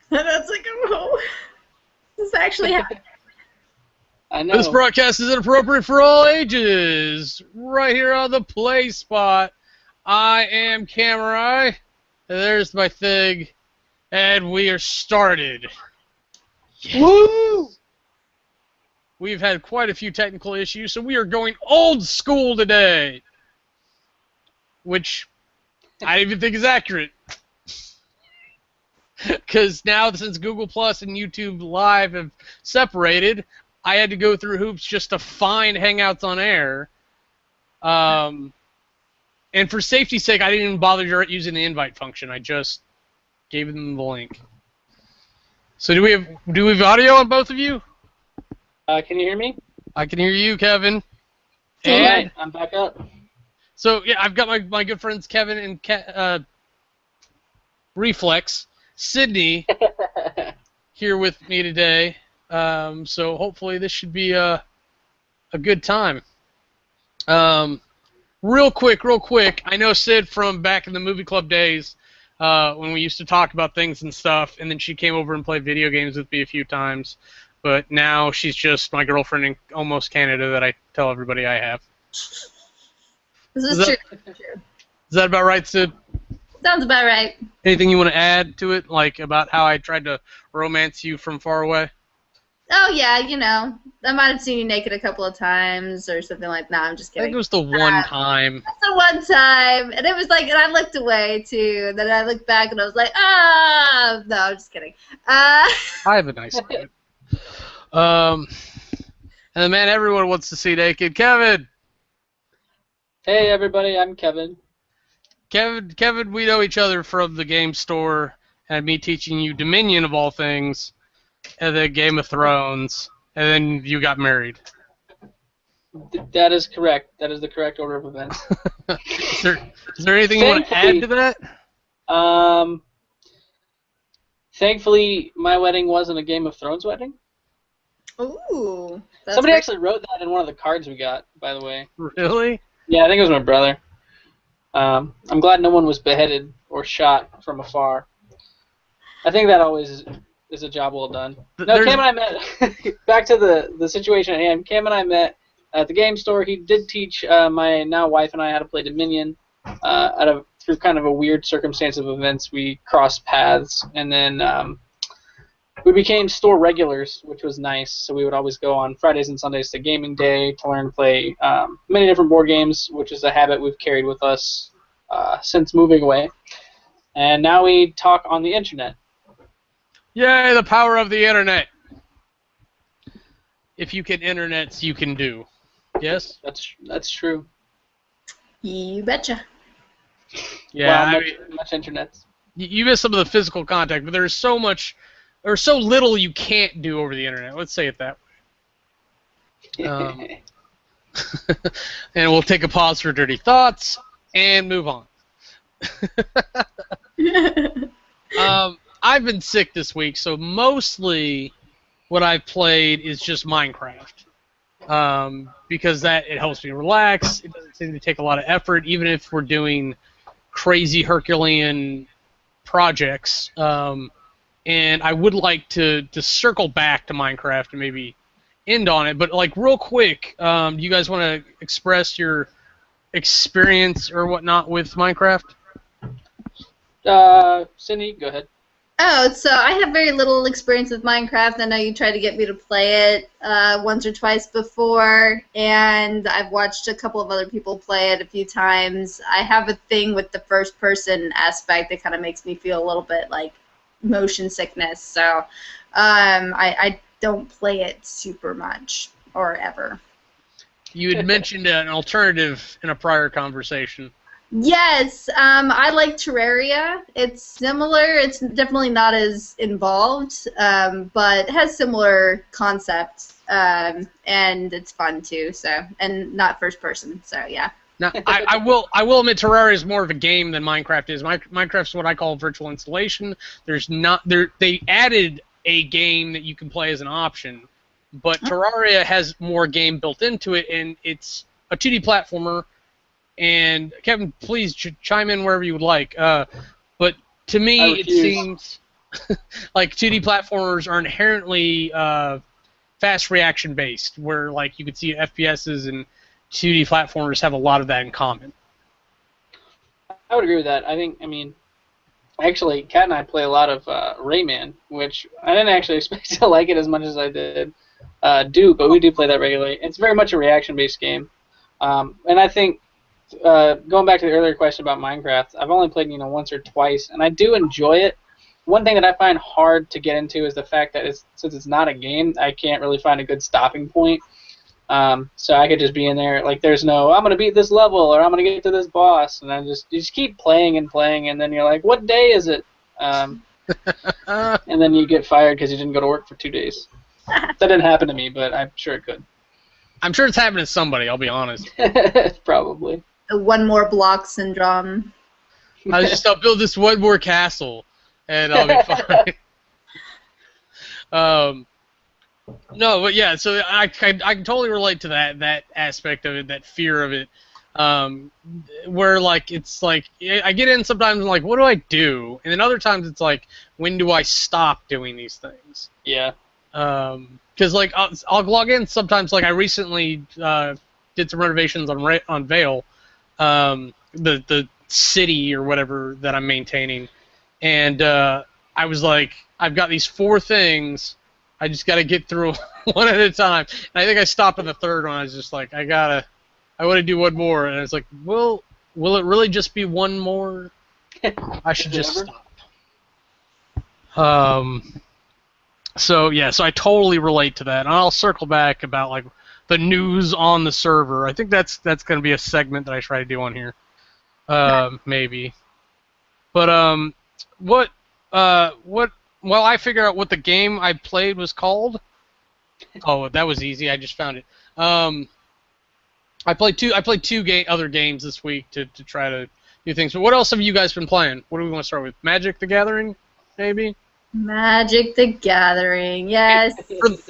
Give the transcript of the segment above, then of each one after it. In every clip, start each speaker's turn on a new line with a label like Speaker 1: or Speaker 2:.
Speaker 1: That's like, oh, this actually happened.
Speaker 2: I know.
Speaker 3: This broadcast is inappropriate for all ages. Right here on the play spot, I am Kamurai. There's my thing, and we are started.
Speaker 2: Yes. Woo!
Speaker 3: We've had quite a few technical issues, so we are going old school today, which I even think is accurate. Because now, since Google Plus and YouTube Live have separated, I had to go through hoops just to find Hangouts on air. And for safety's sake, I didn't even bother using the invite function. I just gave them the link. So do we have audio on both of you?
Speaker 2: Can you hear me?
Speaker 3: I can hear you, Kevin.
Speaker 2: And right, I'm back up.
Speaker 3: So yeah, I've got my good friends Kevin and Reflex, Sydney here with me today. So hopefully this should be a good time. Real quick, I know Sid from back in the movie club days when we used to talk about things and stuff, and then she came over and played video games with me a few times. But now she's just my girlfriend in almost Canada that I tell everybody I have.
Speaker 1: This is true.
Speaker 3: Is that about right, Sid?
Speaker 1: Sounds about right.
Speaker 3: Anything you want to add to it, like about how I tried to romance you from far away?
Speaker 1: Oh, yeah, you know. I might have seen you naked a couple of times or something like that. Nah, I'm just kidding.
Speaker 3: I think it was the one time.
Speaker 1: That's the one time. And it was like, and I looked away, too. Then I looked back and I was like, ah! No, I'm just kidding.
Speaker 3: I have a nice friend. And the man everyone wants to see naked, Kevin.
Speaker 2: Hey, everybody, I'm Kevin.
Speaker 3: Kevin, we know each other from the game store and me teaching you Dominion of all things, and then Game of Thrones, and then you got married.
Speaker 2: That is correct. That is the correct order of events.
Speaker 3: Is there anything you want to add to that?
Speaker 2: Thankfully, my wedding wasn't a Game of Thrones wedding.
Speaker 1: Ooh.
Speaker 2: Somebody actually wrote that in one of the cards we got, by the way.
Speaker 3: Really?
Speaker 2: Yeah, I think it was my brother. I'm glad no one was beheaded or shot from afar. I think that always is a job well done. No, Cam and I met, back to the situation at hand, Cam and I met at the game store. He did teach my now wife and I how to play Dominion. Through kind of a weird circumstance of events, we crossed paths, and then we became store regulars, which was nice. So we would always go on Fridays and Sundays to gaming day to learn to play many different board games, which is a habit we've carried with us since moving away. And now we talk on the internet.
Speaker 3: Yay, the power of the internet. If you can internets, you can do. Yes?
Speaker 2: That's true.
Speaker 1: You betcha.
Speaker 3: Yeah,
Speaker 2: well, much internet.
Speaker 3: You miss some of the physical contact, but there's so much, or so little you can't do over the internet. Let's say it that way. And we'll take a pause for dirty thoughts and move on. I've been sick this week, so mostly what I've played is just Minecraft. Because it helps me relax. It doesn't seem to take a lot of effort, even if we're doing crazy Herculean projects. And I would like to circle back to Minecraft and maybe end on it. But like real quick, do you guys want to express your experience or whatnot with Minecraft?
Speaker 2: Cindy, go ahead.
Speaker 1: Oh, so I have very little experience with Minecraft. I know you tried to get me to play it once or twice before, and I've watched a couple of other people play it a few times. I have a thing with the first-person aspect that kind of makes me feel a little bit like motion sickness, so I don't play it super much or ever.
Speaker 3: You had mentioned an alternative in a prior conversation.
Speaker 1: Yes, I like Terraria. It's similar. It's definitely not as involved, but it has similar concepts, and it's fun too. So, and not first person. So, yeah.
Speaker 3: Now, I will admit Terraria is more of a game than Minecraft is. Minecraft's what I call virtual installation. They added a game that you can play as an option, but Terraria has more game built into it, and it's a 2D platformer. And Kevin, please chime in wherever you would like. But to me, it seems like 2D platformers are inherently fast reaction based, where like you could see FPSs and 2D platformers have a lot of that in common.
Speaker 2: I would agree with that. I mean, actually, Kat and I play a lot of Rayman, which I didn't actually expect to like it as much as I did but we do play that regularly. It's very much a reaction-based game. And I think, going back to the earlier question about Minecraft, I've only played once or twice, and I do enjoy it. One thing that I find hard to get into is the fact that since it's not a game, I can't really find a good stopping point. So I could just be in there, like there's no, I'm going to beat this level, or I'm going to get to this boss, and you just keep playing and playing, and then you're like, what day is it? And then you get fired because you didn't go to work for 2 days. That didn't happen to me, but I'm sure it could.
Speaker 3: I'm sure it's happened to somebody, I'll be honest.
Speaker 2: Probably.
Speaker 1: The one more block syndrome.
Speaker 3: I'll build this one more castle, and I'll be fine. No, but yeah, so I can totally relate to that aspect of it, that fear of it, where like it's like I get in sometimes and like, what do I do? And then other times it's like, when do I stop doing these things?
Speaker 2: Yeah.
Speaker 3: Because like I'll log in sometimes. Like I recently did some renovations on Vale, the city or whatever that I'm maintaining, and I was like, I've got these 4 things. I just got to get through one at a time. And I think I stopped on the 3rd one. I was just like, I want to do one more. And it's like, well, will it really just be one more? I should just stop. So yeah, so I totally relate to that. And I'll circle back about like the news on the server. I think that's going to be a segment that I try to do on here. Maybe. But while I figure out what the game I played was called. Oh, that was easy. I just found it. I played two other games this week to try to do things. But what else have you guys been playing? What do we want to start with? Magic the Gathering, maybe?
Speaker 1: Magic the Gathering, yes.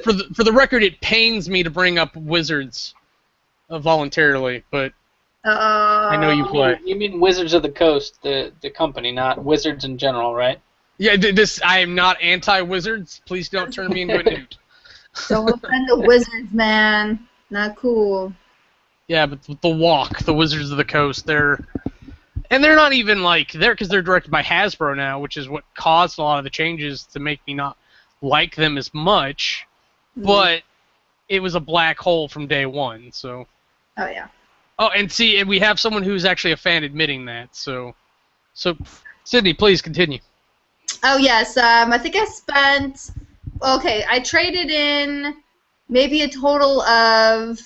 Speaker 3: For the record, it pains me to bring up Wizards voluntarily, but I know you play.
Speaker 2: You mean Wizards of the Coast, the company, not Wizards in general, right?
Speaker 3: Yeah, I am not anti-Wizards. Please don't turn me into a newt.
Speaker 1: Don't offend the Wizards, man. Not cool.
Speaker 3: Yeah, but the Wizards of the Coast, they're not even like because they're directed by Hasbro now, which is what caused a lot of the changes to make me not like them as much. But it was a black hole from day one. So.
Speaker 1: Oh yeah.
Speaker 3: Oh, and see, we have someone who's actually a fan admitting that. So, Sydney, please continue.
Speaker 1: Oh yes, I think I spent. Okay, I traded in maybe a total of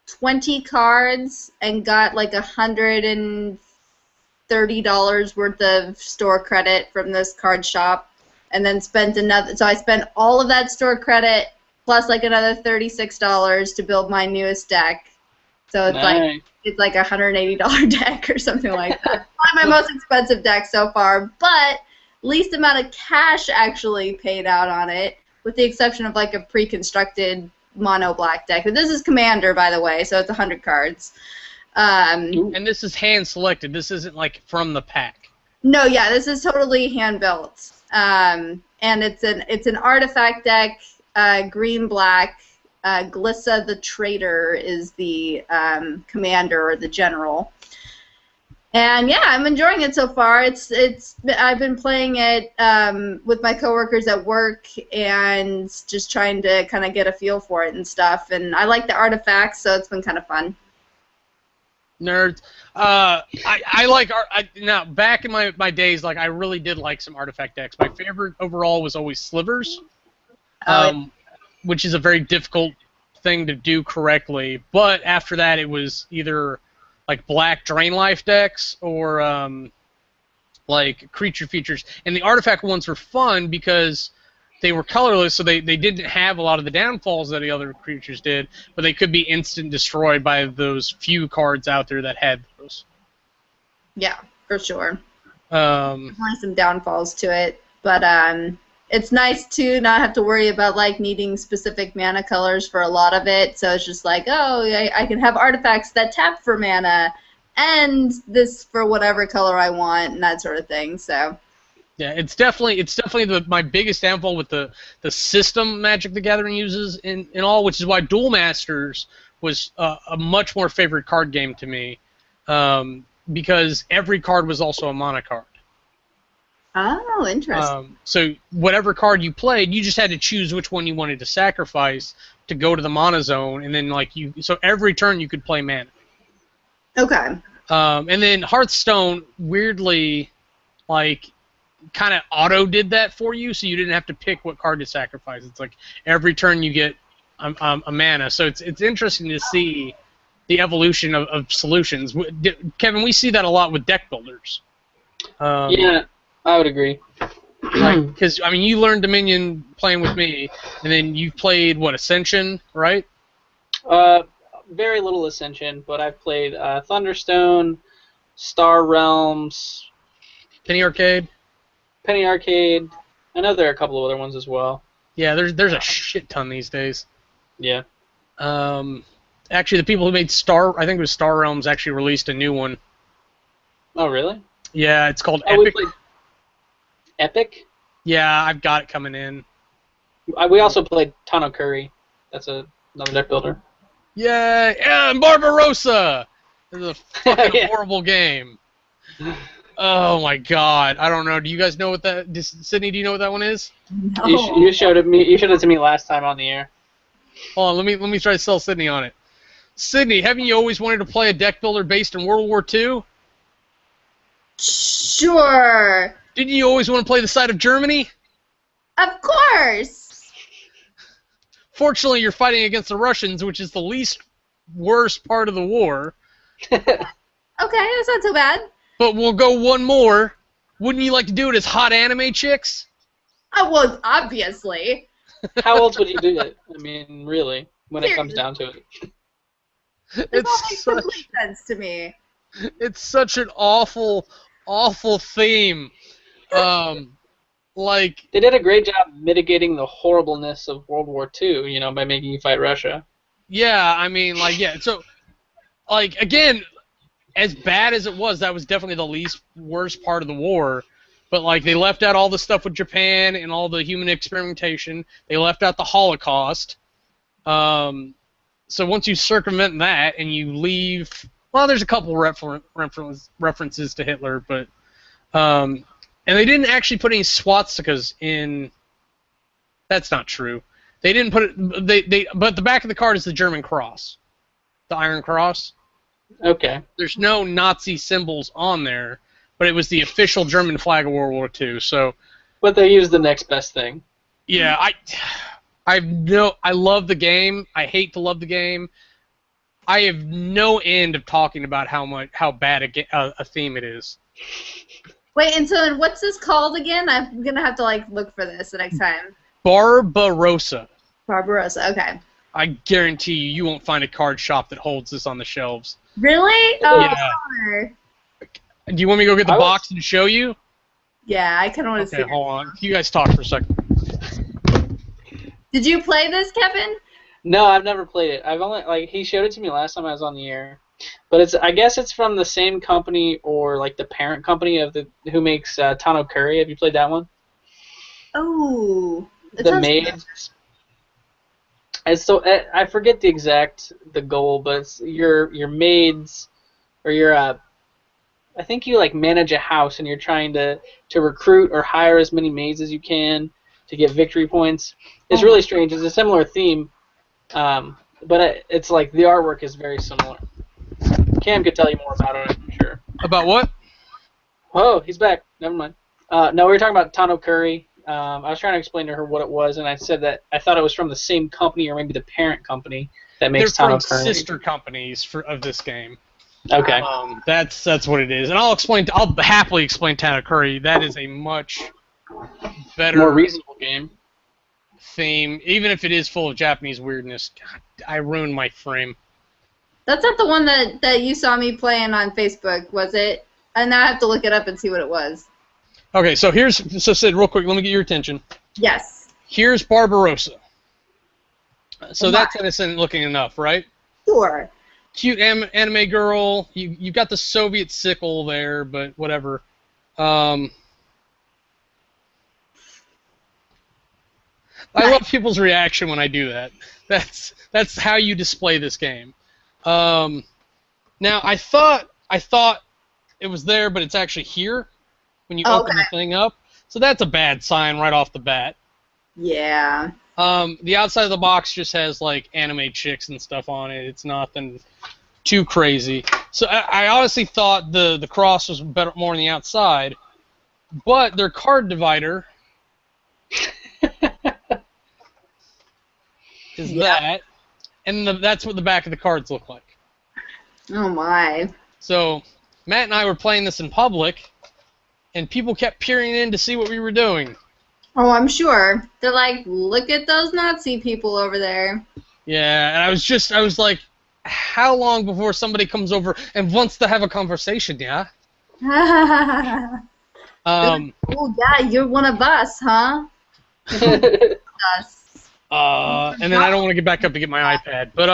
Speaker 1: 20 cards and got like $130 worth of store credit from this card shop, and then spent another. So I spent all of that store credit plus like another $36 to build my newest deck. So it's like a $180 deck or something like that. Probably my most expensive deck so far, but least amount of cash actually paid out on it, with the exception of like a pre-constructed mono black deck. But this is Commander, by the way, so it's 100 cards.
Speaker 3: And this is hand selected. This isn't like from the pack.
Speaker 1: No, yeah, this is totally hand built. And it's an artifact deck, green black. Glissa the Trader is the commander or the general. And yeah, I'm enjoying it so far. I've been playing it with my coworkers at work and just trying to kind of get a feel for it and stuff. And I like the artifacts, so it's been kind of fun.
Speaker 3: Nerds. I like now back in my days, like I really did like some artifact decks. My favorite overall was always Slivers, which is a very difficult thing to do correctly. But after that, it was either like black Drain Life decks or like creature features. And the artifact ones were fun because they were colorless, so they didn't have a lot of the downfalls that the other creatures did, but they could be instant destroyed by those few cards out there that had those.
Speaker 1: Yeah, for sure.
Speaker 3: Definitely
Speaker 1: some downfalls to it, but it's nice to not have to worry about like needing specific mana colors for a lot of it. So it's just like, oh, I can have artifacts that tap for mana, and this for whatever color I want, and that sort of thing. So
Speaker 3: Yeah, it's definitely my biggest downfall with the system Magic the Gathering uses in all, which is why Duel Masters was a much more favorite card game to me, because every card was also a mana card.
Speaker 1: Oh, interesting.
Speaker 3: So whatever card you played, you just had to choose which one you wanted to sacrifice to go to the mana zone, and then so every turn you could play mana.
Speaker 1: Okay.
Speaker 3: And then Hearthstone weirdly, kind of auto did that for you, so you didn't have to pick what card to sacrifice. It's like every turn you get a mana. So it's interesting to see the evolution of solutions. Kevin, we see that a lot with deck builders.
Speaker 2: Yeah, I would agree.
Speaker 3: Because you learned Dominion playing with me, and then you played Ascension, right?
Speaker 2: Very little Ascension, but I've played Thunderstone, Star Realms,
Speaker 3: Penny Arcade.
Speaker 2: I know there are a couple of other ones as well.
Speaker 3: Yeah, there's a shit ton these days.
Speaker 2: Yeah.
Speaker 3: Actually, the people who made I think it was Star Realms, actually released a new one.
Speaker 2: Oh, really?
Speaker 3: Yeah, it's called Epic.
Speaker 2: Epic?
Speaker 3: Yeah, I've got it coming in.
Speaker 2: We also played Tano Curry. That's another deck builder.
Speaker 3: Yeah, and Barbarossa! This is a fucking horrible game. Oh my god, I don't know. Do you guys know what that? Sydney, do you know what that one is?
Speaker 1: No.
Speaker 2: You showed it me. You showed it to me last time on the air.
Speaker 3: Hold on, let me try to sell Sydney on it. Sydney, haven't you always wanted to play a deck builder based in World War II?
Speaker 1: Sure.
Speaker 3: Didn't you always want to play the side of Germany?
Speaker 1: Of course.
Speaker 3: Fortunately, you're fighting against the Russians, which is the least worst part of the war.
Speaker 1: Okay, that's not so bad.
Speaker 3: But we'll go one more. Wouldn't you like to do it as hot anime chicks?
Speaker 1: Well, obviously.
Speaker 2: How else would you do it? Really, when it comes down to it.
Speaker 1: It all makes complete sense to me.
Speaker 3: It's such an awful, awful theme.
Speaker 2: They did a great job mitigating the horribleness of World War II, by making you fight Russia.
Speaker 3: Yeah, So, again, as bad as it was, that was definitely the least worst part of the war. But, they left out all the stuff with Japan and all the human experimentation. They left out the Holocaust. So once you circumvent that and you leave... Well, there's a couple references to Hitler, but... and they didn't actually put any swastikas in... That's not true. They didn't put it... But the back of the card is the German cross. The Iron Cross.
Speaker 2: Okay. There's
Speaker 3: no Nazi symbols on there, but it was the official German flag of World War II. So,
Speaker 2: but they used the next best thing.
Speaker 3: Yeah, I love the game. I hate to love the game. I have no end of talking about how bad a theme it is.
Speaker 1: Wait, and so what's this called again? I'm gonna have to look for this the next time.
Speaker 3: Barbarossa.
Speaker 1: Barbarossa. Okay.
Speaker 3: I guarantee you won't find a card shop that holds this on the shelves.
Speaker 1: Really? Oh,
Speaker 3: yeah. Do you want me to go get the box and show you?
Speaker 1: Yeah, I kind of want to see.
Speaker 3: Okay, hold on. You guys talk for a second.
Speaker 1: Did you play this, Kevin?
Speaker 2: No, I've never played it. I've only he showed it to me last time I was on the air. But I guess it's from the same company or the parent company of who makes Tano Curry. Have you played that one?
Speaker 1: Oh.
Speaker 2: The Maids. And so I forget the goal, but it's your maids or your I think you manage a house and you're trying to recruit or hire as many maids as you can to get victory points. It's really strange. It's a similar theme, but it's the artwork is very similar. Cam could tell you more about it, I'm sure.
Speaker 3: About what?
Speaker 2: Oh, he's back. Never mind. No, we were talking about Tano Curry. I was trying to explain to her what it was, and I said that I thought it was from the same company or maybe the parent company that makes Tano Curry.
Speaker 3: They're from sister companies of this game.
Speaker 2: Okay.
Speaker 3: That's what it is, and I'll happily explain Tano Curry. That is a much better,
Speaker 2: more reasonable game
Speaker 3: theme, even if it is full of Japanese weirdness. God, I ruined my frame.
Speaker 1: That's not the one that you saw me playing on Facebook, was it? And now I have to look it up and see what it was.
Speaker 3: Okay, so Sid, real quick, let me get your attention.
Speaker 1: Yes.
Speaker 3: Here's Barbarossa. So that's innocent looking enough, right?
Speaker 1: Sure.
Speaker 3: Cute anime girl. You've got the Soviet sickle there, but whatever. I love people's reaction when I do that. That's how you display this game. Now I thought it was there, but it's actually here when you open the thing up. So that's a bad sign right off the bat.
Speaker 1: Yeah.
Speaker 3: The outside of the box just has like anime chicks and stuff on it. It's nothing too crazy. So I honestly thought the cross was more on the outside, but their card divider is that, and that's what the back of the cards look like.
Speaker 1: Oh my.
Speaker 3: So Matt and I were playing this in public, and people kept peering in to see what we were doing.
Speaker 1: Oh, I'm sure. They're like, look at those Nazi people over there.
Speaker 3: Yeah, and I was like, how long before somebody comes over and wants to have a conversation, yeah?
Speaker 1: Oh, yeah, you're one of us, huh? Us.
Speaker 3: And then I don't want to get back up to get my iPad. But,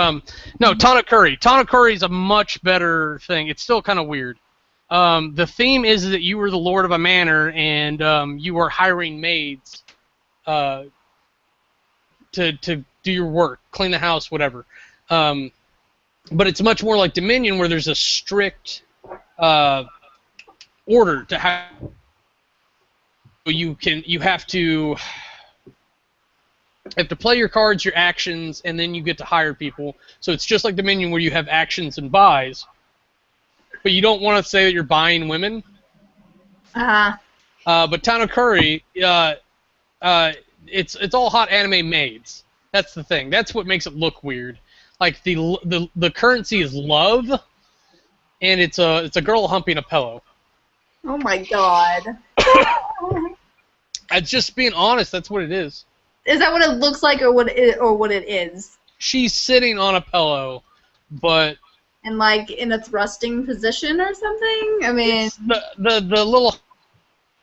Speaker 3: no, Tanakuri. Tanakuri is a much better thing. It's still kind of weird. The theme is that you were the lord of a manor, and you were hiring maids to do your work, clean the house, whatever. But it's much more like Dominion, where there's a strict order to how you have to play your cards, your actions, and then you get to hire people. So it's just like Dominion, where you have actions and buys. But you don't want to say that you're buying women.
Speaker 1: Uh-huh.
Speaker 3: But Tanakuri, it's all hot anime maids. That's the thing. That's what makes it look weird. Like the currency is love, and it's a girl humping a pillow.
Speaker 1: Oh my god.
Speaker 3: It's just being honest. That's what it is.
Speaker 1: Is that what it looks like, or what it is?
Speaker 3: She's sitting on a pillow, but.
Speaker 1: And like in a thrusting position or something? I mean,
Speaker 3: it's the little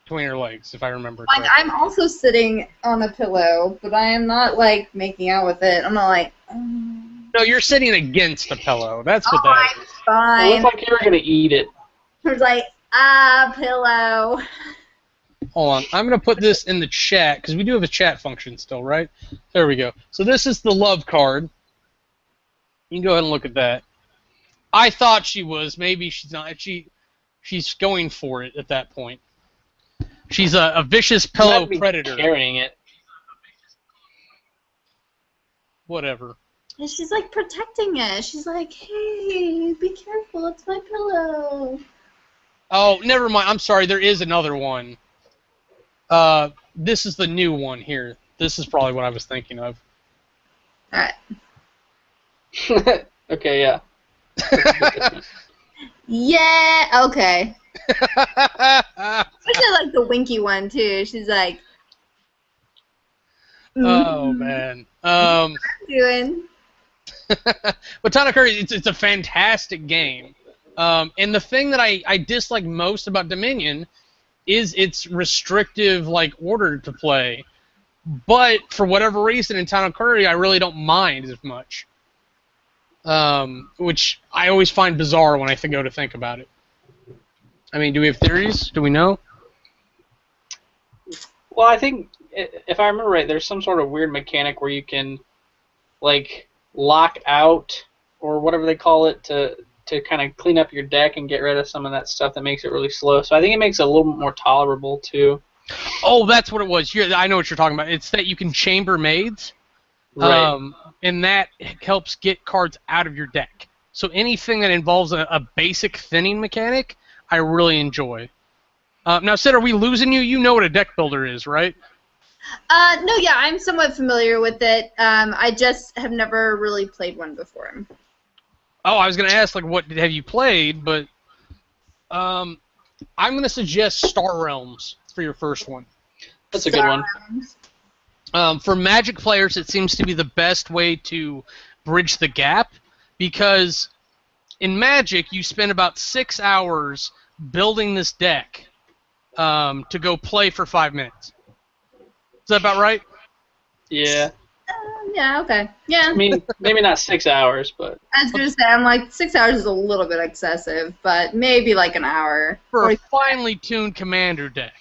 Speaker 3: between her legs, if I remember
Speaker 1: like
Speaker 3: correctly.
Speaker 1: I'm also sitting on a pillow, but I am not like making out with it. I'm not like.
Speaker 3: No, you're sitting against a pillow. That's what that is.
Speaker 1: Fine.
Speaker 2: It looked like you were gonna eat it.
Speaker 1: I was like, pillow.
Speaker 3: Hold on, I'm gonna put this in the chat because we do have a chat function still, right? There we go. So this is the love card. You can go ahead and look at that. I thought she was. Maybe she's not. She's going for it at that point. She's a vicious pillow predator.
Speaker 2: Carrying it.
Speaker 3: Whatever.
Speaker 1: And she's like protecting it. She's like, hey, be careful. It's my pillow.
Speaker 3: Oh, never mind. I'm sorry. There is another one. This is the new one here. This is probably what I was thinking of.
Speaker 1: All right.
Speaker 2: Okay. Yeah.
Speaker 1: Yeah, okay. Especially like the winky one too. She's like,
Speaker 3: oh man.
Speaker 1: What you doing?
Speaker 3: But Tanakuri, it's a fantastic game. And the thing that I dislike most about Dominion is its restrictive like order to play. But for whatever reason in Tanakuri, I really don't mind as much. Which I always find bizarre when I go to think about it. I mean, do we have theories? Do we know?
Speaker 2: Well, I think, if I remember right, there's some sort of weird mechanic where you can, like, lock out, or whatever they call it, to kind of clean up your deck and get rid of some of that stuff that makes it really slow. So I think it makes it a little more tolerable, too.
Speaker 3: Oh, that's what it was. I know what you're talking about. It's that you can chamber maids.
Speaker 2: Right.
Speaker 3: And that helps get cards out of your deck. So anything that involves a basic thinning mechanic, I really enjoy. Now, Sid, are we losing you? You know what a deck builder is, right?
Speaker 1: No, yeah, I'm somewhat familiar with it. I just have never really played one before.
Speaker 3: Oh, I was going to ask, like, what have you played? But I'm going to suggest Star Realms for your first one.
Speaker 2: That's a good one.
Speaker 3: For Magic players, it seems to be the best way to bridge the gap, because in Magic, you spend about 6 hours building this deck to go play for 5 minutes. Is that about right?
Speaker 2: Yeah.
Speaker 1: Yeah, okay. Yeah.
Speaker 2: I mean, maybe not 6 hours, but...
Speaker 1: I was going to say, I'm like, 6 hours is a little bit excessive, but maybe like an hour.
Speaker 3: For a finely tuned commander deck.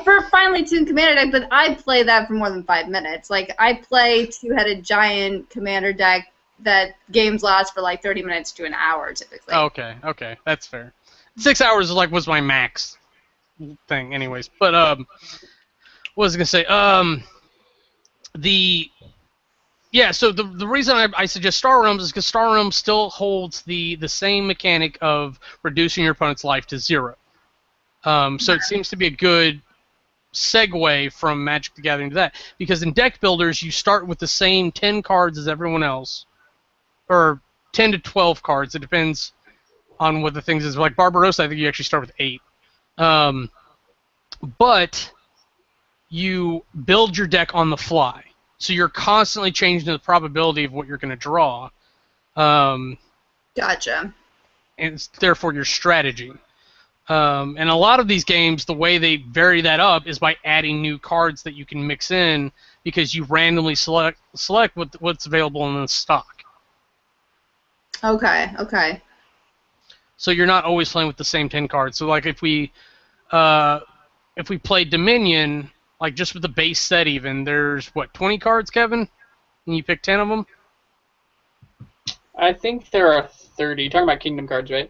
Speaker 1: for finely tuned commander deck, but I play that for more than 5 minutes. Like, I play two-headed giant commander deck that games last for like 30 minutes to an hour typically.
Speaker 3: Oh, okay, that's fair. 6 hours was my max thing, anyways. But what was I gonna say? So the reason I suggest Star Realms is because Star Realms still holds the same mechanic of reducing your opponent's life to 0. So it seems to be a good segue from Magic the Gathering to that, because in deck builders you start with the same 10 cards as everyone else, or 10 to 12 cards. It depends on what the things is. Like Barbarossa, I think you actually start with 8. But you build your deck on the fly, so you're constantly changing the probability of what you're going to draw.
Speaker 1: Gotcha.
Speaker 3: And it's therefore your strategy. And a lot of these games, the way they vary that up is by adding new cards that you can mix in, because you randomly select what's available in the stock.
Speaker 1: Okay.
Speaker 3: So you're not always playing with the same 10 cards. So like if we play Dominion, like just with the base set even, there's 20 cards, Kevin? And you pick 10 of them?
Speaker 2: I think there are 30. You're talking about Kingdom cards, right?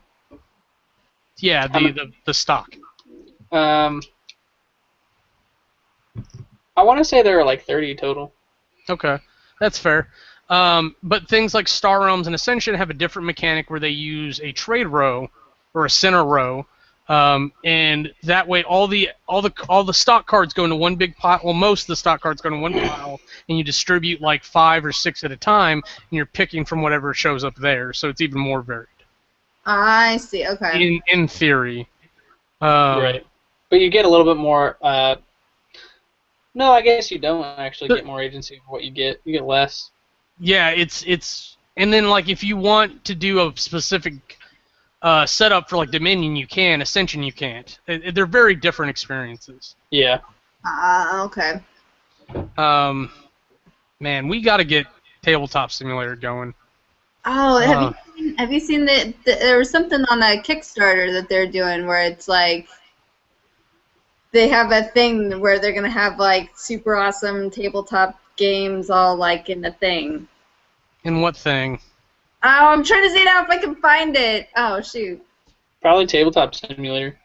Speaker 3: Yeah, the stock.
Speaker 2: I want to say there are like 30 total.
Speaker 3: Okay, that's fair. But things like Star Realms and Ascension have a different mechanic where they use a trade row or a center row, and that way all the stock cards go into one big pile. Well, most of the stock cards go into one pile, and you distribute like 5 or 6 at a time, and you're picking from whatever shows up there. So it's even more varied.
Speaker 1: I see. Okay.
Speaker 3: In theory.
Speaker 2: Right. But you get a little bit more. No, I guess you don't actually get more agency for what you get. You get less.
Speaker 3: Yeah, it's and then like if you want to do a specific setup for like Dominion, you can. Ascension, you can't. They're very different experiences.
Speaker 2: Yeah.
Speaker 1: Okay.
Speaker 3: Man, we got to get Tabletop Simulator going.
Speaker 1: Oh, have you seen that there was something on a Kickstarter that they're doing where it's like they have a thing where they're gonna have like super awesome tabletop games all like in the thing.
Speaker 3: In what thing?
Speaker 1: Oh, I'm trying to see now if I can find it. Oh shoot.
Speaker 2: Probably Tabletop Simulator.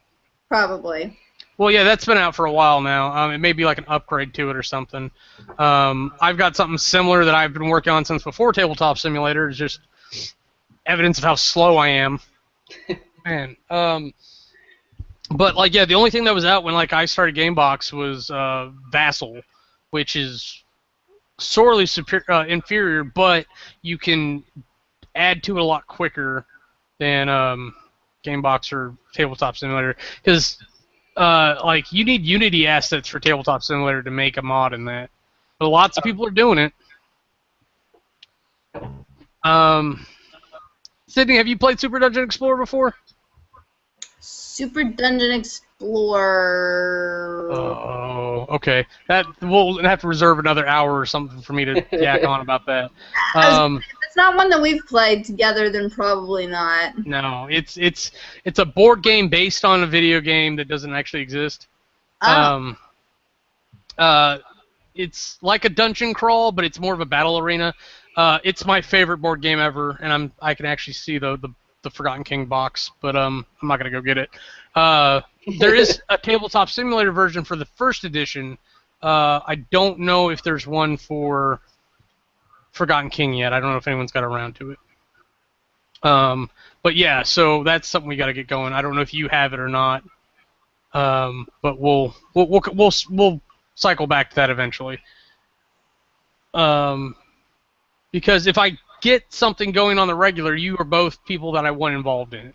Speaker 1: Probably.
Speaker 3: Well, yeah, that's been out for a while now. It may be like an upgrade to it or something. I've got something similar that I've been working on since before Tabletop Simulator. It's just evidence of how slow I am. Man. But, like, yeah, the only thing that was out when, like, I started Gamebox was Vassal, which is sorely inferior, but you can add to it a lot quicker than Gamebox or Tabletop Simulator. Because... like, you need Unity assets for Tabletop Simulator to make a mod in that. But lots of people are doing it. Sydney, have you played Super Dungeon Explorer before?
Speaker 1: Super Dungeon Explorer...
Speaker 3: Oh, okay. We'll have to reserve another hour or something for me to yak on about that.
Speaker 1: If it's not one that we've played together, then probably not.
Speaker 3: No, it's a board game based on a video game that doesn't actually exist.
Speaker 1: Oh.
Speaker 3: It's like a dungeon crawl, but it's more of a battle arena. It's my favorite board game ever, and I can actually see the Forgotten King box, but I'm not gonna go get it. There is a Tabletop Simulator version for the first edition. I don't know if there's one for Forgotten King yet. I don't know if anyone's got around to it. But yeah, so that's something we got to get going. I don't know if you have it or not. But we'll cycle back to that eventually. Because if I get something going on the regular, you are both people that I want involved in it.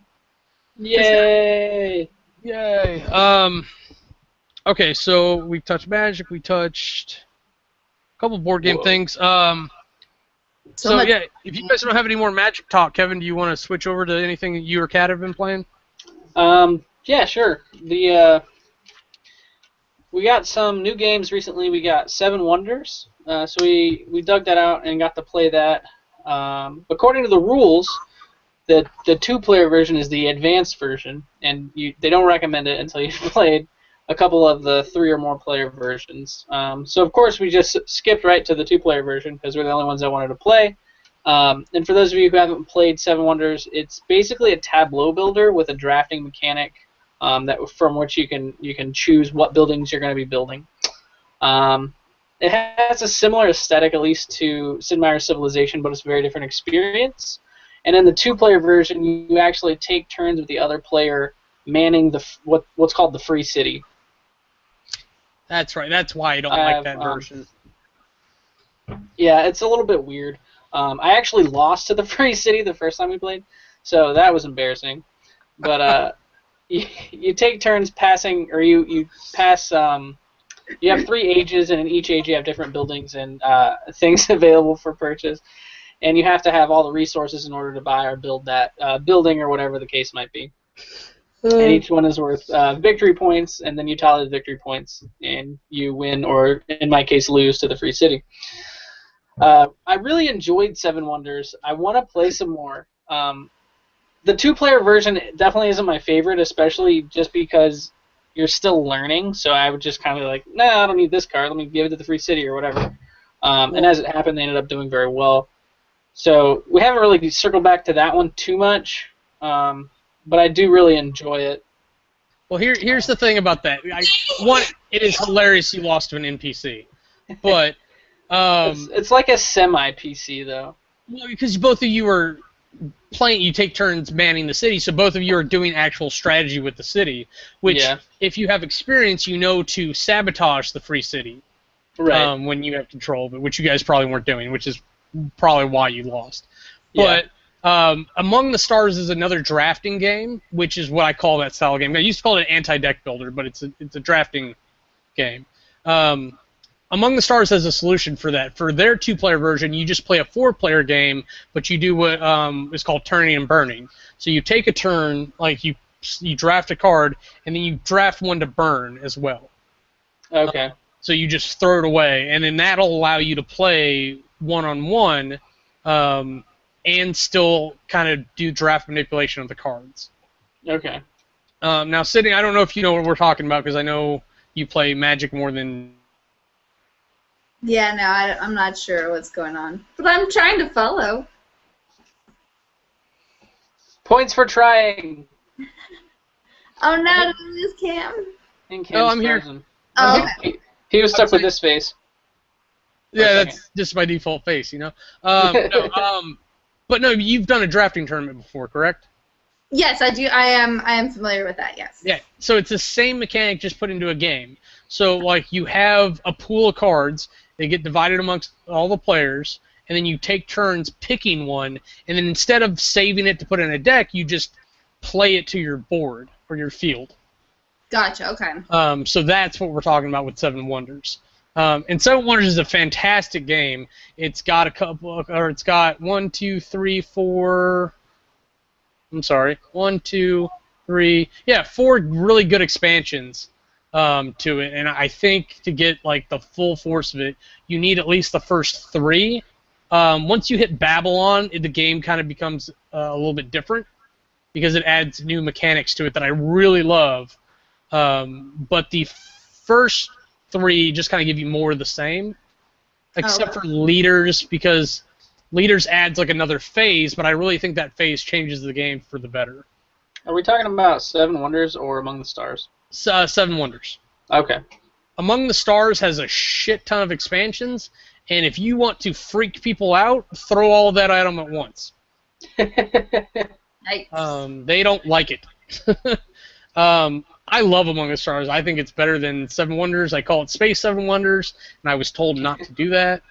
Speaker 2: Yay!
Speaker 3: Yay! Okay, so we touched Magic, we touched a couple board game things. So yeah, if you guys don't have any more Magic talk, Kevin, do you want to switch over to anything that you or Kat have been playing?
Speaker 2: Yeah, sure. We got some new games recently. We got Seven Wonders. So we dug that out and got to play that. According to the rules, the 2-player version is the advanced version, and they don't recommend it until you've played a couple of the 3 or more player versions. So of course we just skipped right to the 2-player version because we're the only ones that wanted to play. And for those of you who haven't played Seven Wonders, it's basically a tableau builder with a drafting mechanic from which you can choose what buildings you're going to be building. It has a similar aesthetic, at least, to Sid Meier's Civilization, but it's a very different experience. And in the 2-player version, you actually take turns with the other player manning what's called the free city.
Speaker 3: That's right. That's why I don't like that version.
Speaker 2: Yeah, it's a little bit weird. I actually lost to the free city the first time we played, so that was embarrassing. But you take turns passing, or you pass. You have 3 ages, and in each age you have different buildings and things available for purchase, and you have to have all the resources in order to buy or build that building or whatever the case might be. And each one is worth victory points, and then you tally the victory points, and you win, or in my case, lose to the free city. I really enjoyed Seven Wonders. I want to play some more. The 2-player version definitely isn't my favorite, especially just because you're still learning. So I would just kind of like, nah, I don't need this card. Let me give it to the free city or whatever. And as it happened, they ended up doing very well. So we haven't really circled back to that one too much. But I do really enjoy it.
Speaker 3: Well, here's the thing about that. One, it is hilarious you lost to an NPC, but
Speaker 2: it's like a semi-PC though.
Speaker 3: Well, because both of you are playing, you take turns manning the city, so both of you are doing actual strategy with the city. Which, if you have experience, you know to sabotage the free city,
Speaker 2: right?
Speaker 3: When you have control of it, which you guys probably weren't doing, which is probably why you lost. But Among the Stars is another drafting game, which is what I call that style game. I used to call it an anti-deck builder, but it's a drafting game. Among the Stars has a solution for that. For their 2-player version, you just play a 4-player game, but you do what is called turning and burning. So you take a turn, like you draft a card, and then you draft one to burn as well.
Speaker 2: Okay.
Speaker 3: So you just throw it away, and then that'll allow you to play one-on-one, and still kind of do draft manipulation of the cards.
Speaker 2: Okay.
Speaker 3: Now, Sydney, I don't know if you know what we're talking about, because I know you play Magic more than...
Speaker 1: Yeah, no, I'm not sure what's going on. But I'm trying to follow.
Speaker 2: Points for trying.
Speaker 1: Oh no, did we lose Cam?
Speaker 3: Oh, I'm here.
Speaker 1: Oh, okay.
Speaker 2: He was stuck with this face.
Speaker 3: Yeah, that's just my default face, you know? But no, you've done a drafting tournament before, correct?
Speaker 1: Yes, I do. I am familiar with that, yes.
Speaker 3: Yeah, so it's the same mechanic just put into a game. So, like, you have a pool of cards, they get divided amongst all the players, and then you take turns picking one, and then instead of saving it to put in a deck, you just play it to your board, or your field.
Speaker 1: Gotcha, okay.
Speaker 3: So that's what we're talking about with Seven Wonders. And Seven Wonders is a fantastic game. It's got a couple, or it's got 1, 2, 3, 4. I'm sorry, 1, 2, 3. Yeah, 4 really good expansions to it. And I think to get like the full force of it, you need at least the first 3. Once you hit Babylon, the game kind of becomes a little bit different because it adds new mechanics to it that I really love. But the first 3 just kind of give you more of the same, except for Leaders, because Leaders adds like another phase, but I really think that phase changes the game for the better.
Speaker 2: Are we talking about Seven Wonders or Among the Stars?
Speaker 3: Seven Wonders.
Speaker 2: Okay.
Speaker 3: Among the Stars has a shit ton of expansions, and if you want to freak people out, throw all that at them at once.
Speaker 1: Nice.
Speaker 3: They don't like it. I love Among the Stars. I think it's better than Seven Wonders. I call it Space Seven Wonders, and I was told not to do that.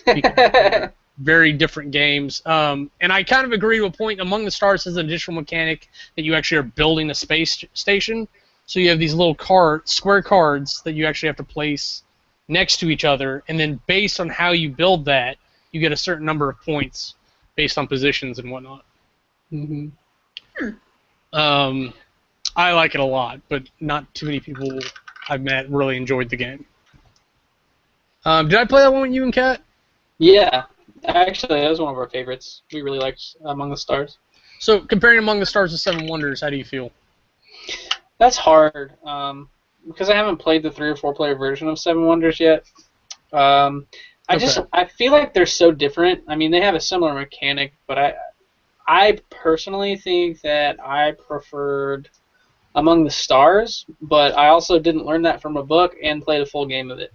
Speaker 3: Because very different games. And I kind of agree to a point. Among the Stars has an additional mechanic that you actually are building a space station. So you have these little square cards that you actually have to place next to each other, and then based on how you build that, you get a certain number of points based on positions and whatnot. I like it a lot, but not too many people I've met really enjoyed the game. Did I play that one with you and Kat?
Speaker 2: Yeah. Actually, that was one of our favorites. We really liked Among the Stars.
Speaker 3: So, comparing Among the Stars to Seven Wonders, how do you feel?
Speaker 2: That's hard. because I haven't played the 3 or 4 player version of Seven Wonders yet. I feel like they're so different. I mean, they have a similar mechanic, but I personally think that I preferred Among the Stars, but I also didn't learn that from a book and played a full game of it.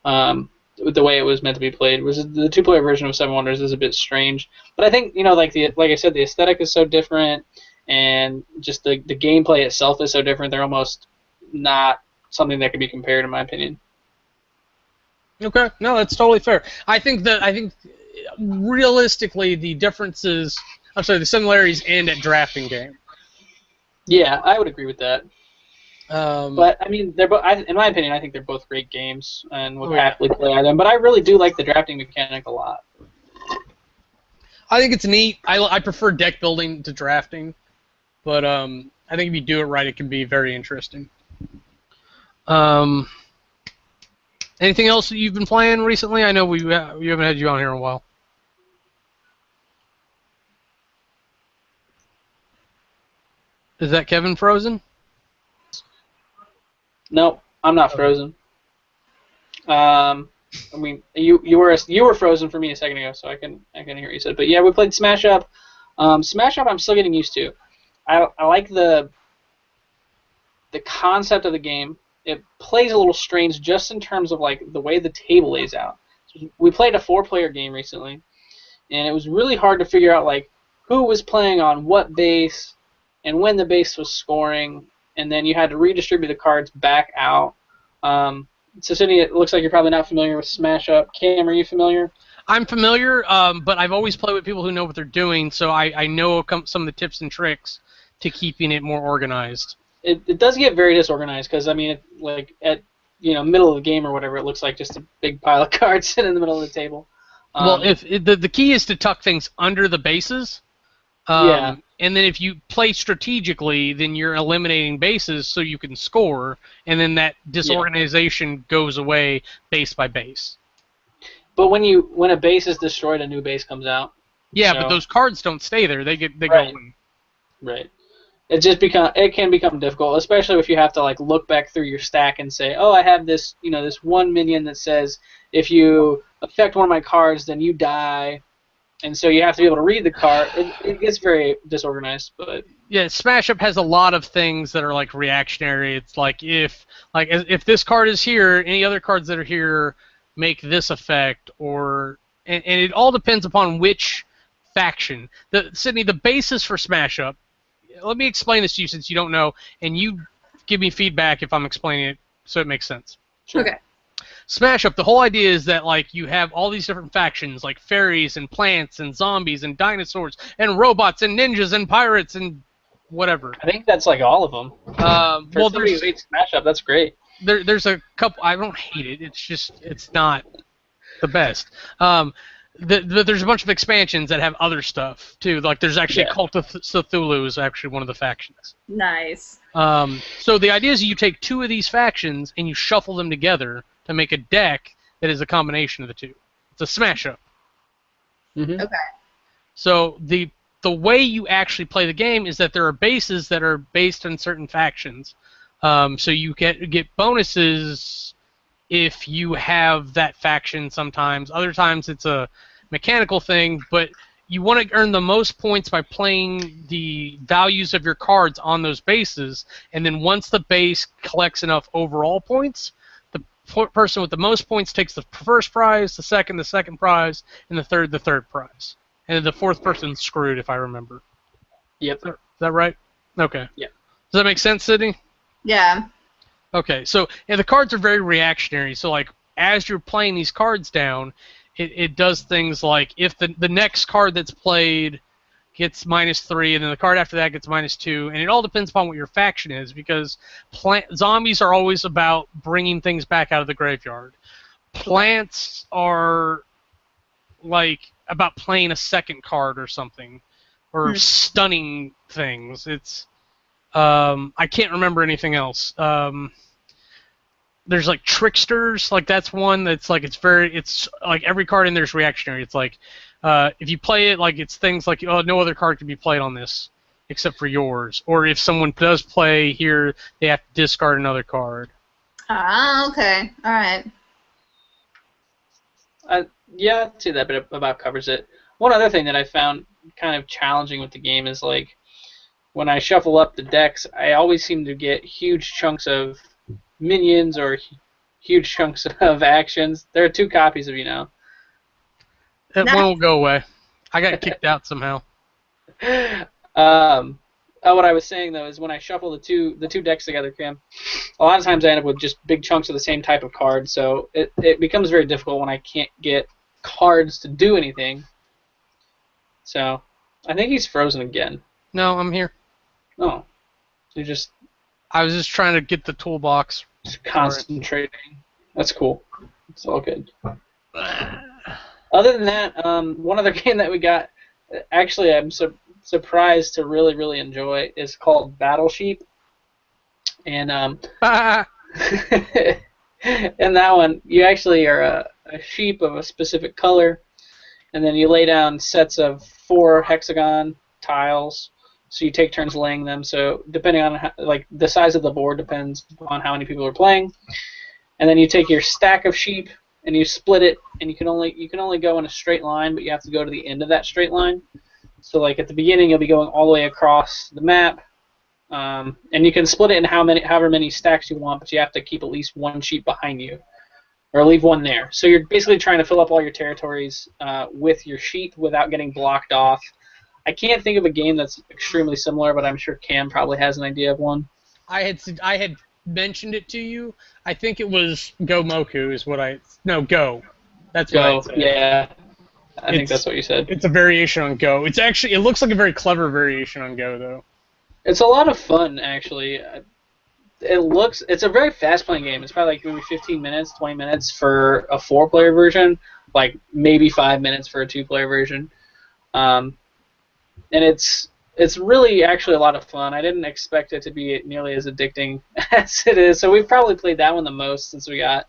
Speaker 2: The way it was meant to be played was the 2-player version of Seven Wonders is a bit strange, but I think like I said, the aesthetic is so different, and just the gameplay itself is so different. They're almost not something that can be compared, in my opinion.
Speaker 3: Okay, no, that's totally fair. I think realistically the differences, the similarities end at drafting game.
Speaker 2: Yeah, I would agree with that. But I mean, they're in my opinion, I think they're both great games, and would happily play them. But I really do like the drafting mechanic a lot.
Speaker 3: I think it's neat. I prefer deck building to drafting, but I think if you do it right, it can be very interesting. Anything else that you've been playing recently? I know we haven't had you on here in a while. Is that Kevin frozen?
Speaker 2: No, I'm not frozen. I mean, you were frozen for me a second ago, so I can hear what you said. But yeah, we played Smash Up. Smash Up, I'm still getting used to. I like the concept of the game. It plays a little strange just in terms of like the way the table lays out. So we played a 4-player game recently, and it was really hard to figure out like who was playing on what base and when the base was scoring, and then you had to redistribute the cards back out. So, Sydney, it looks like you're probably not familiar with Smash Up. Cam, are you familiar?
Speaker 3: I'm familiar, but I've always played with people who know what they're doing, so I know some of the tips and tricks to keeping it more organized.
Speaker 2: It does get very disorganized because, I mean, like at middle of the game or whatever, it looks like just a big pile of cards sitting in the middle of the table.
Speaker 3: Well, the key is to tuck things under the bases.
Speaker 2: Yeah.
Speaker 3: And then if you play strategically, then you're eliminating bases so you can score, and then that disorganization goes away base by base.
Speaker 2: But when a base is destroyed, a new base comes out.
Speaker 3: Yeah, but those cards don't stay there; they go away.
Speaker 2: Right. It can become difficult, especially if you have to like look back through your stack and say, oh, I have this this one minion that says if you affect one of my cards, then you die. And so you have to be able to read the card. It gets very disorganized, but
Speaker 3: yeah, Smash Up has a lot of things that are like reactionary. It's like if this card is here, any other cards that are here make this effect, and it all depends upon which faction. Sydney, the basis for Smash Up. Let me explain this to you since you don't know, and you give me feedback if I'm explaining it so it makes sense.
Speaker 2: Sure.
Speaker 1: Okay.
Speaker 3: Smash Up, the whole idea is that like you have all these different factions like fairies and plants and zombies and dinosaurs and robots and ninjas and pirates and whatever.
Speaker 2: I think that's like all of them. For 38 Smash Up, that's great.
Speaker 3: There's a couple. I don't hate it. It's just it's not the best. There's a bunch of expansions that have other stuff too. Like there's actually Cult of Cthulhu is actually one of the factions.
Speaker 1: Nice.
Speaker 3: So the idea is you take 2 of these factions and you shuffle them together to make a deck that is a combination of the 2. It's a Smash Up.
Speaker 2: Mm-hmm.
Speaker 1: Okay.
Speaker 3: So the way you actually play the game is that there are bases that are based on certain factions. So you get bonuses if you have that faction sometimes. Other times it's a mechanical thing, but you want to earn the most points by playing the values of your cards on those bases, and then once the base collects enough overall points, the person with the most points takes the first prize, the second prize, and the third prize. And then the 4th person's screwed, if I remember.
Speaker 2: Yep.
Speaker 3: Is that right? Okay.
Speaker 2: Yeah.
Speaker 3: Does that make sense, Sydney?
Speaker 1: Yeah.
Speaker 3: Okay, so the cards are very reactionary. So like as you're playing these cards down, it does things like if the next card that's played gets -3, and then the card after that gets -2, and it all depends upon what your faction is, because zombies are always about bringing things back out of the graveyard. Plants are like about playing a second card or something, or stunning things. It's I can't remember anything else. There's like tricksters, like that's one that's like it's like every card in there is reactionary. It's like if you play it, like it's things like no other card can be played on this except for yours, or if someone does play here, they have to discard another card.
Speaker 1: Ah, okay. All right.
Speaker 2: Yeah, I'd say that bit about covers it. One other thing that I found kind of challenging with the game is like when I shuffle up the decks, I always seem to get huge chunks of minions or huge chunks of actions. There are 2 copies of
Speaker 3: That
Speaker 1: Nice.
Speaker 3: one will go away. I got kicked out somehow.
Speaker 2: What I was saying though is when I shuffle the two decks together, Cam, a lot of times I end up with just big chunks of the same type of card, so it becomes very difficult when I can't get cards to do anything. So I think he's frozen again.
Speaker 3: No, I'm here.
Speaker 2: Oh, you just
Speaker 3: I was just trying to get the toolbox.
Speaker 2: concentrating. That's cool. It's all good. Other than that, one other game that we got, actually I'm surprised to really, really enjoy, is called Battle Sheep. And in that one, you actually are a sheep of a specific color, and then you lay down sets of 4 hexagon tiles. So you take turns laying them. So depending on like the size of the board depends on how many people are playing. And then you take your stack of sheep and you split it, and you can only go in a straight line, but you have to go to the end of that straight line. So like at the beginning, you'll be going all the way across the map, and you can split it in however many stacks you want, but you have to keep at least 1 sheep behind you, or leave 1 there. So you're basically trying to fill up all your territories with your sheep without getting blocked off. I can't think of a game that's extremely similar, but I'm sure Cam probably has an idea of one.
Speaker 3: I had mentioned it to you. I think it was Go Moku is what Go. That's what I said.
Speaker 2: Yeah. I think that's what you said.
Speaker 3: It's a variation on Go. It looks like a very clever variation on Go though.
Speaker 2: It's a lot of fun actually. It's a very fast playing game. It's probably like maybe 15 minutes, 20 minutes for a 4-player version, like maybe 5 minutes for a 2-player version. And it's really actually a lot of fun. I didn't expect it to be nearly as addicting as it is. So we've probably played that one the most since we got.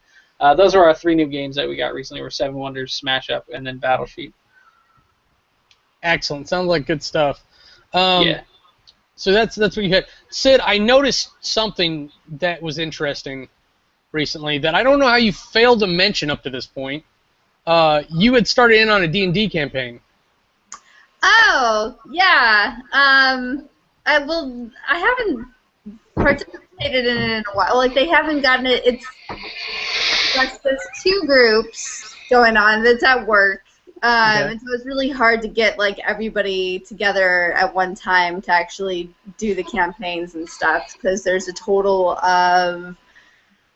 Speaker 2: Those were our 3 new games that we got recently. Were 7 Wonders, Smash Up, and then Battle Sheep.
Speaker 3: Excellent. Sounds like good stuff.
Speaker 2: Yeah.
Speaker 3: So that's what you had. Sid, I noticed something that was interesting recently that I don't know how you failed to mention up to this point. You had started in on a D&D campaign.
Speaker 1: Oh, yeah. I haven't participated in it in a while. Like, they haven't gotten it. There's 2 groups going on that's at work. And so it's really hard to get, like, everybody together at one time to actually do the campaigns and stuff, because there's a total of,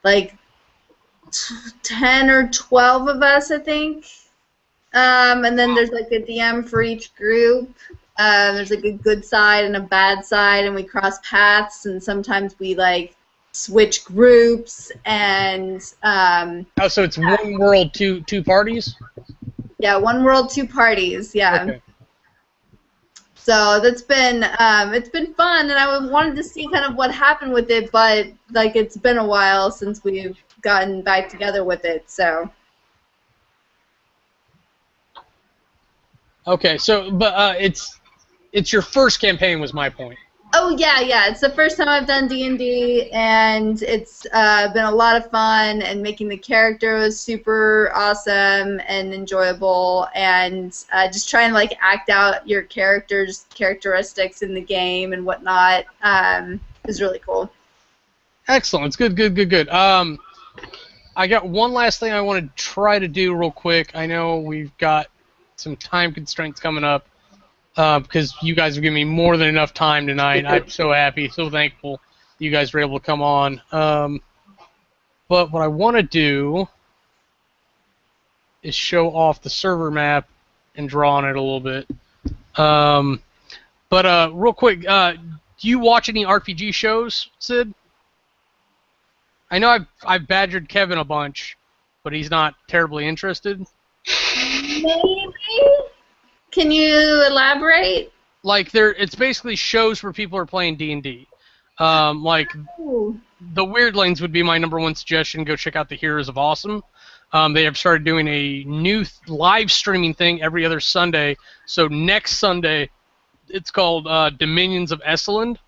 Speaker 1: like, 10 or 12 of us, I think. And then there's like a DM for each group. There's like a good side and a bad side, and we cross paths, and sometimes we like switch groups. And
Speaker 3: so it's one world, two parties.
Speaker 1: Yeah, 1 world, 2 parties. Yeah.
Speaker 3: Okay.
Speaker 1: So that's been it's been fun, and I wanted to see kind of what happened with it, but like it's been a while since we've gotten back together with it. So.
Speaker 3: Okay, so but it's your first campaign was my point.
Speaker 1: Oh yeah. It's the first time I've done D&D, and it's been a lot of fun. And making the character was super awesome and enjoyable, and just trying to like act out your character's characteristics in the game and whatnot is really cool.
Speaker 3: Excellent. It's good. I got one last thing I want to try to do real quick. I know we've got some time constraints coming up because you guys have given me more than enough time tonight. I'm so happy, so thankful you guys were able to come on. But what I want to do is show off the server map and draw on it a little bit. But real quick, do you watch any RPG shows, Sid? I know I've badgered Kevin a bunch, but he's not terribly interested.
Speaker 1: Maybe. Can you elaborate?
Speaker 3: Like it's basically shows where people are playing D&D. Like the Weirdlings would be my #1 suggestion. Go check out the Heroes of Awesome. They have started doing a new live streaming thing every other Sunday. So next Sunday, it's called Dominions of Esseland.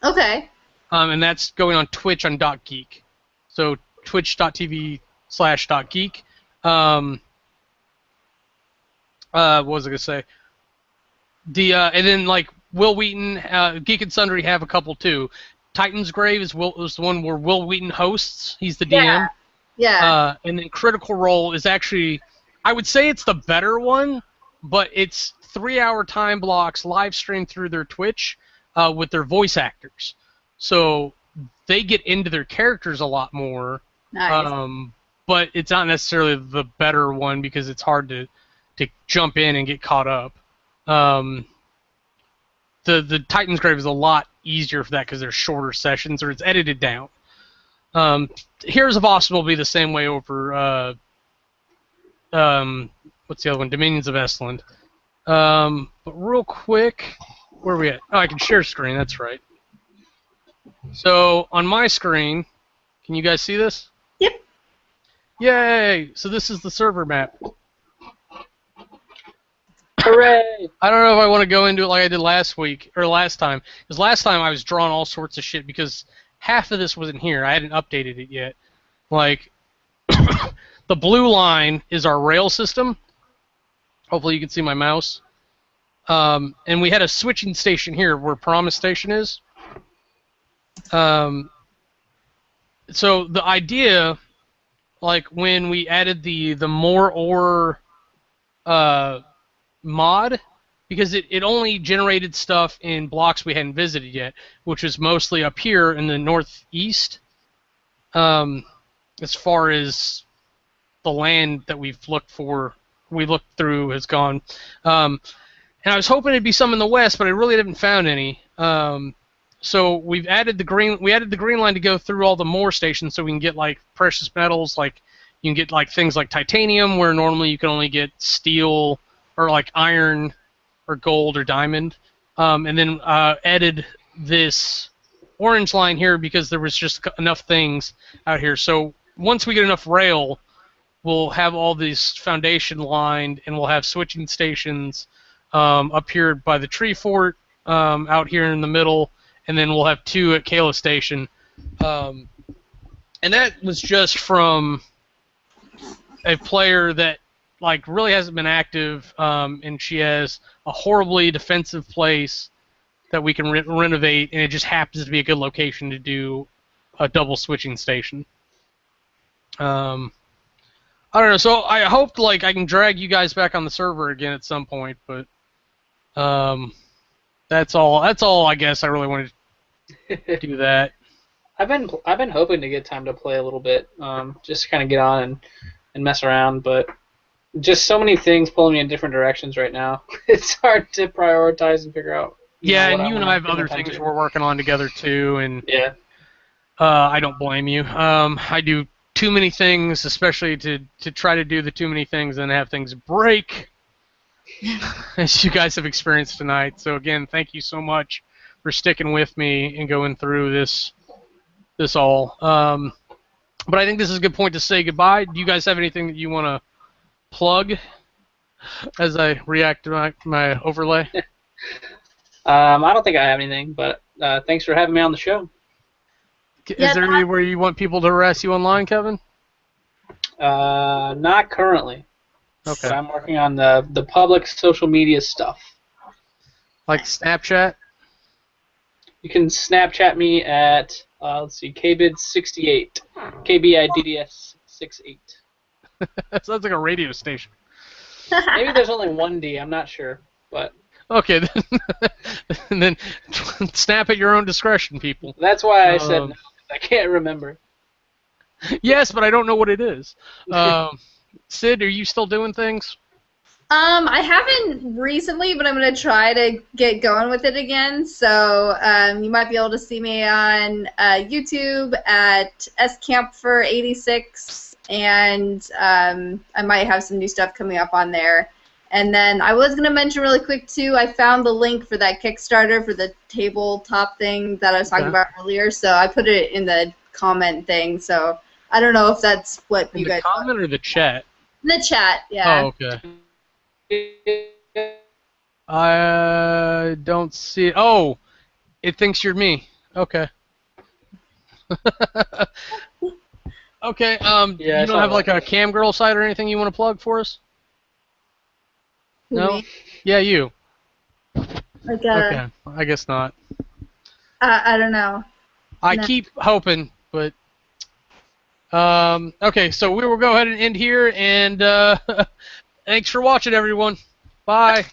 Speaker 1: Okay.
Speaker 3: And that's going on Twitch on .geek. So twitch.tv/.geek. What was I gonna say? And then like Will Wheaton, Geek and Sundry have a couple too. Titan's Grave is the one where Will Wheaton hosts. He's the DM.
Speaker 1: Yeah.
Speaker 3: And then Critical Role is actually, I would say it's the better one, but it's 3-hour time blocks live streamed through their Twitch with their voice actors. So they get into their characters a lot more.
Speaker 1: Nice.
Speaker 3: But it's not necessarily the better one because it's hard to jump in and get caught up. The Titan's Grave is a lot easier for that because they're shorter sessions or it's edited down. Heroes of Awesome will be the same way over what's the other one? Dominions of Estland. But real quick, where are we at? Oh, I can share screen, that's right. So on my screen, can you guys see this?
Speaker 1: Yep.
Speaker 3: Yay! So this is the server map.
Speaker 2: Hooray!
Speaker 3: I don't know if I want to go into it like I did last time. Because last time I was drawing all sorts of shit because half of this wasn't here. I hadn't updated it yet. Like, the blue line is our rail system. Hopefully you can see my mouse. And we had a switching station here where Promise Station is. So the idea, like when we added the more ore mod, because it only generated stuff in blocks we hadn't visited yet, which was mostly up here in the northeast, as far as the land that we looked through has gone. And I was hoping it'd be some in the west, but I really haven't found any. So we added the green line to go through all the more stations so we can get like precious metals, like you can get like things like titanium where normally you can only get steel or like iron or gold or diamond. And then added this orange line here because there was just enough things out here. So once we get enough rail, we'll have all these foundation lined and we'll have switching stations up here by the tree fort, out here in the middle, and then we'll have 2 at Kayla Station. And that was just from a player that like really hasn't been active, and she has a horribly defensive place that we can renovate, and it just happens to be a good location to do a double switching station. I don't know. So I hope like I can drag you guys back on the server again at some point, but that's all. That's all. I guess I really wanted to do that.
Speaker 2: I've been hoping to get time to play a little bit, just to kind of get on and mess around, but just so many things pulling me in different directions right now. It's hard to prioritize and figure out.
Speaker 3: Yeah, and you and I have other things we're working on together too, and
Speaker 2: yeah,
Speaker 3: I don't blame you. I do too many things, especially to try to do the too many things and have things break, as you guys have experienced tonight. So again, thank you so much for sticking with me and going through this all. But I think this is a good point to say goodbye. Do you guys have anything that you want to plug as I react to my overlay?
Speaker 2: I don't think I have anything, but thanks for having me on the show.
Speaker 3: Is there anywhere you want people to harass you online, Kevin?
Speaker 2: Not currently.
Speaker 3: Okay.
Speaker 2: But I'm working on the public social media stuff.
Speaker 3: Like Snapchat?
Speaker 2: You can Snapchat me at, let's see, KBID68. KBIDDS68.
Speaker 3: That sounds like a radio station.
Speaker 2: Maybe there's only one D, I'm not sure, but...
Speaker 3: Okay, then snap at your own discretion, people.
Speaker 2: That's why I said no, I can't remember.
Speaker 3: Yes, but I don't know what it is. Sid, are you still doing things?
Speaker 1: I haven't recently, but I'm going to try to get going with it again. So you might be able to see me on YouTube at SCamper86, and I might have some new stuff coming up on there. And then I was going to mention really quick, too, I found the link for that Kickstarter for the tabletop thing that I was talking about earlier, so I put it in the comment thing, so I don't know if that's what you guys...
Speaker 3: The comment or the chat?
Speaker 1: The chat, yeah.
Speaker 3: Oh, okay. I don't see it. Oh, it thinks you're me. Okay. Okay.
Speaker 2: Yeah,
Speaker 3: you don't have like a cam girl site or anything you want to plug for us?
Speaker 1: Who,
Speaker 3: No.
Speaker 1: me?
Speaker 3: Yeah, you.
Speaker 1: Like
Speaker 3: Okay. I guess not.
Speaker 1: I don't know.
Speaker 3: I
Speaker 1: No.
Speaker 3: keep hoping, but okay. So we will go ahead and end here, and thanks for watching, everyone. Bye.